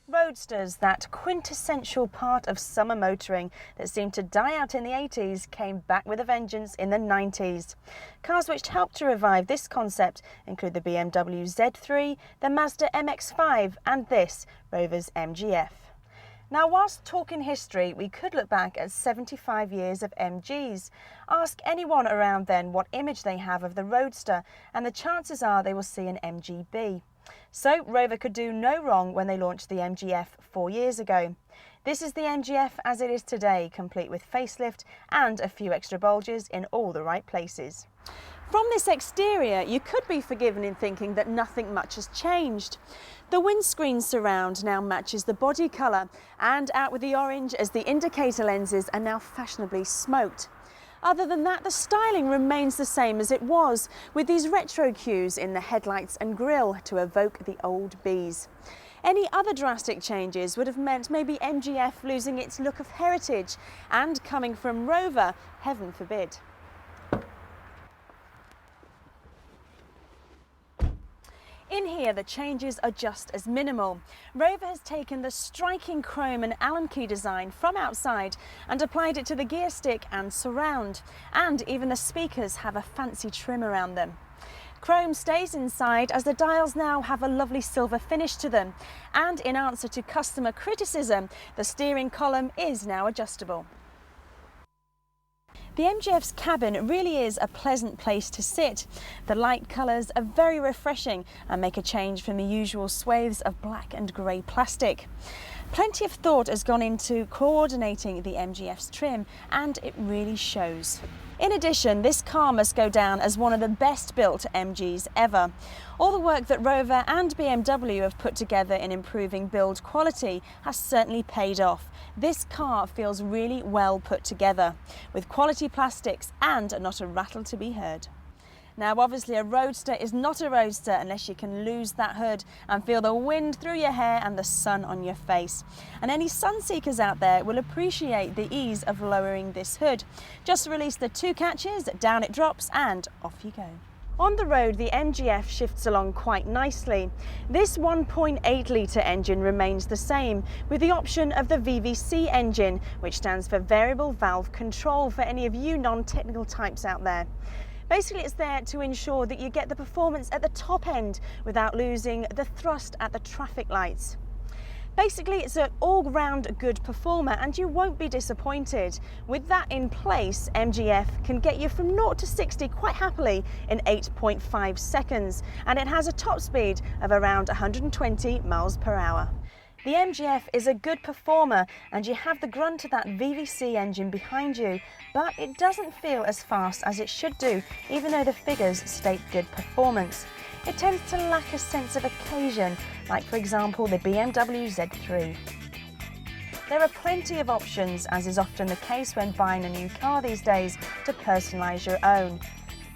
Roadsters, that quintessential part of summer motoring that seemed to die out in the 80s, came back with a vengeance in the 90s. Cars which helped to revive this concept include the BMW Z3, the Mazda MX-5 and this Rover's MGF. Now, whilst talking history, we could look back at 75 years of MGs. Ask anyone around then what image they have of the Roadster and the chances are they will see an MGB. So Rover could do no wrong when they launched the MGF 4 years ago. This is the MGF as it is today, complete with facelift and a few extra bulges in all the right places. From this exterior, you could be forgiven in thinking that nothing much has changed. The windscreen surround now matches the body colour, and out with the orange as the indicator lenses are now fashionably smoked. Other than that, the styling remains the same as it was, with these retro cues in the headlights and grille to evoke the old bees. Any other drastic changes would have meant maybe MGF losing its look of heritage, and coming from Rover, heaven forbid. In here, the changes are just as minimal. Rover has taken the striking chrome and Allen key design from outside and applied it to the gear stick and surround, and even the speakers have a fancy trim around them. Chrome stays inside as the dials now have a lovely silver finish to them, and in answer to customer criticism, the steering column is now adjustable. The MGF's cabin really is a pleasant place to sit. The light colours are very refreshing and make a change from the usual swathes of black and grey plastic. Plenty of thought has gone into coordinating the MGF's trim, and it really shows. In addition, this car must go down as one of the best built MGs ever. All the work that Rover and BMW have put together in improving build quality has certainly paid off. This car feels really well put together, with quality plastics and not a rattle to be heard. Now, obviously a Roadster is not a Roadster unless you can lose that hood and feel the wind through your hair and the sun on your face. And any sun seekers out there will appreciate the ease of lowering this hood. Just release the 2 catches, down it drops and off you go. On the road, the MGF shifts along quite nicely. This 1.8 litre engine remains the same, with the option of the VVC engine, which stands for Variable Valve Control for any of you non-technical types out there. Basically, it's there to ensure that you get the performance at the top end without losing the thrust at the traffic lights. Basically, it's an all-round good performer and you won't be disappointed. With that in place, MGF can get you from 0 to 60 quite happily in 8.5 seconds, and it has a top speed of around 120 miles per hour. The MGF is a good performer and you have the grunt of that VVC engine behind you, but it doesn't feel as fast as it should do, even though the figures state good performance. It tends to lack a sense of occasion, like for example the BMW Z3. There are plenty of options, as is often the case when buying a new car these days, to personalise your own.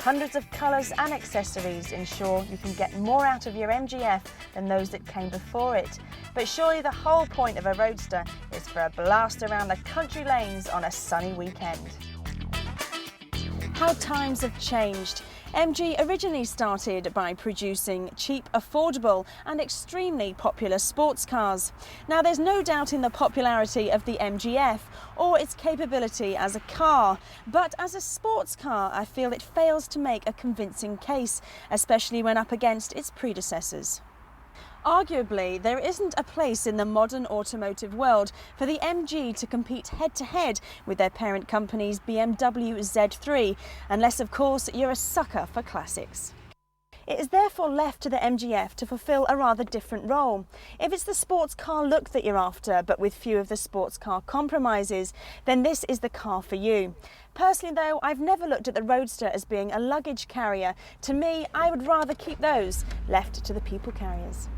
Hundreds of colours and accessories ensure you can get more out of your MGF than those that came before it. But surely the whole point of a Roadster is for a blast around the country lanes on a sunny weekend. How times have changed. MG originally started by producing cheap, affordable and extremely popular sports cars. Now, there's no doubt in the popularity of the MGF or its capability as a car, but as a sports car I feel it fails to make a convincing case, especially when up against its predecessors. Arguably, there isn't a place in the modern automotive world for the MG to compete head-to-head with their parent company's BMW Z3, unless of course you're a sucker for classics. It is therefore left to the MGF to fulfil a rather different role. If it's the sports car look that you're after, but with few of the sports car compromises, then this is the car for you. Personally though, I've never looked at the Roadster as being a luggage carrier. To me, I would rather keep those left to the people carriers.